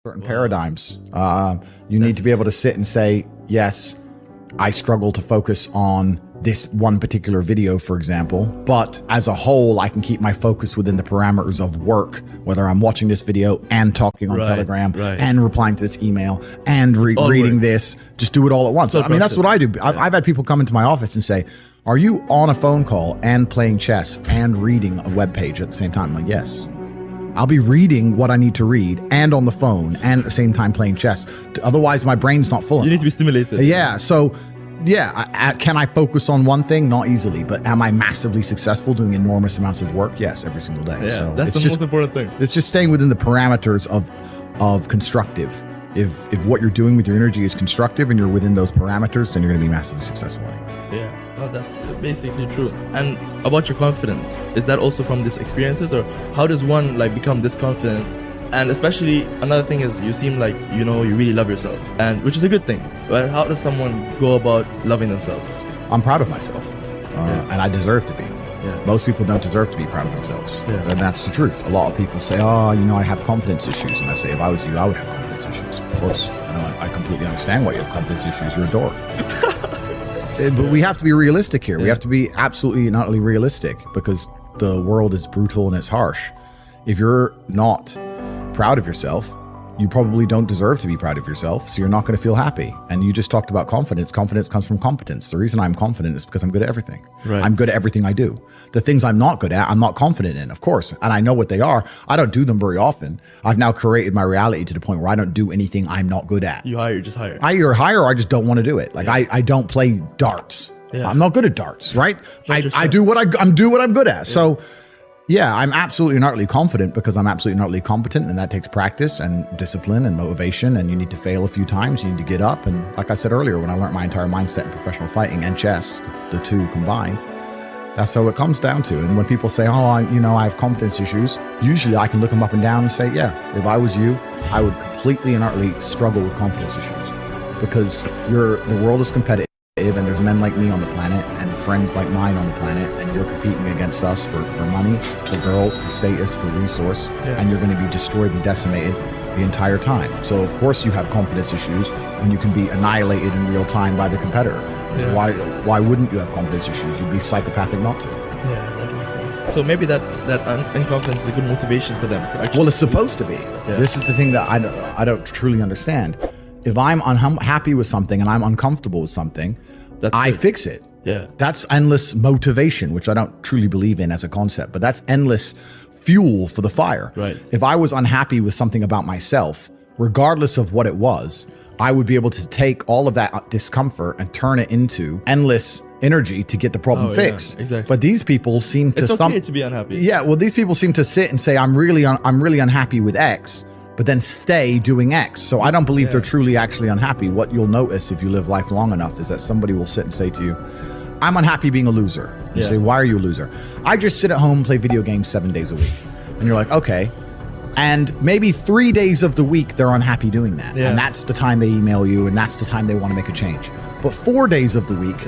certain paradigms. You need to be able to sit and say, yes, I struggle to focus on this one particular video, for example, but as a whole, I can keep my focus within the parameters of work, whether I'm watching this video and talking on Telegram and replying to this email and reading this, just do it all at once. I mean, that's what I do. I've had people come into my office and say, are you on a phone call and playing chess and reading a web page at the same time? I'm like, yes. I'll be reading what I need to read and on the phone and at the same time playing chess. Otherwise, my brain's not full enough. You need to be stimulated. Yeah. So, yeah, can I focus on one thing? Not easily. But am I massively successful doing enormous amounts of work? Yes, every single day. Yeah, so that's the most important thing. It's just staying within the parameters of constructive. If what you're doing with your energy is constructive and you're within those parameters, then you're going to be massively successful anyway. Yeah. Oh, that's basically true. And about your confidence, is that also from these experiences, or how does one like become this confident? And especially another thing is you seem like you really love yourself, and which is a good thing. But how does someone go about loving themselves? I'm proud of myself, and I deserve to be. Yeah. Most people don't deserve to be proud of themselves, and that's the truth. A lot of people say, "Oh, I have confidence issues," and I say, if I was you, I would have confidence issues. Of course, I completely understand why you have confidence issues. You're a dork. But we have to be realistic here. We have to be absolutely not only realistic, because the world is brutal and it's harsh. If you're not proud of yourself, you probably don't deserve to be proud of yourself, so you're not going to feel happy. And you just talked about confidence. Confidence comes from competence. The reason I'm confident is because I'm good at everything. Right. I'm good at everything I do. The things I'm not good at, I'm not confident in, of course, and I know what they are. I don't do them very often. I've now created my reality to the point where I don't do anything I'm not good at. You just hire. I either hire or I just don't want to do it. Like I don't play darts. Yeah. I'm not good at darts, right? I do what I'm good at. Yeah. So yeah, I'm absolutely and utterly confident because I'm absolutely and utterly competent, and that takes practice and discipline and motivation, and you need to fail a few times, you need to get up. And like I said earlier, when I learned my entire mindset in professional fighting and chess, the two combined, that's how it comes down to. And when people say, oh, I have confidence issues, usually I can look them up and down and say, yeah, if I was you, I would completely and utterly struggle with confidence issues, because the world is competitive. And there's men like me on the planet and friends like mine on the planet, and you're competing against us for money, for girls, for status, for resource, and you're going to be destroyed and decimated the entire time. So of course you have confidence issues when you can be annihilated in real time by the competitor. Yeah. Why wouldn't you have confidence issues? You'd be psychopathic not to. Yeah, that makes sense. So maybe that inconfidence is a good motivation for them to actually. Well, it's supposed to be. Yeah. This is the thing that I don't truly understand. If I'm unhappy with something and I'm uncomfortable with something, I fix it. Yeah. That's endless motivation, which I don't truly believe in as a concept, but that's endless fuel for the fire. Right. If I was unhappy with something about myself, regardless of what it was, I would be able to take all of that discomfort and turn it into endless energy to get the problem fixed. Yeah, exactly. But these people seem to It's okay to be unhappy. Yeah. Well, these people seem to sit and say, I'm really unhappy with X, but then stay doing X. So I don't believe they're truly actually unhappy. What you'll notice if you live life long enough is that somebody will sit and say to you, I'm unhappy being a loser. You say, why are you a loser? I just sit at home and play video games 7 days a week. And you're like, okay. And maybe 3 days of the week, they're unhappy doing that. Yeah. And that's the time they email you, and that's the time they want to make a change. But 4 days of the week,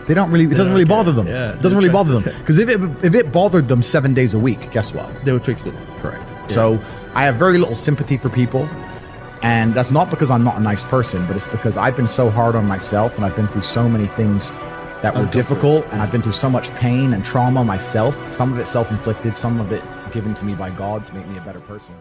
they don't really, it doesn't really bother them. Yeah, it doesn't really bother them. Because if it bothered them 7 days a week, guess what? They would fix it. Correct. Yeah. So I have very little sympathy for people. And that's not because I'm not a nice person, but it's because I've been so hard on myself, and I've been through so many things that were difficult, and I've been through so much pain and trauma myself, some of it self-inflicted, some of it given to me by God to make me a better person.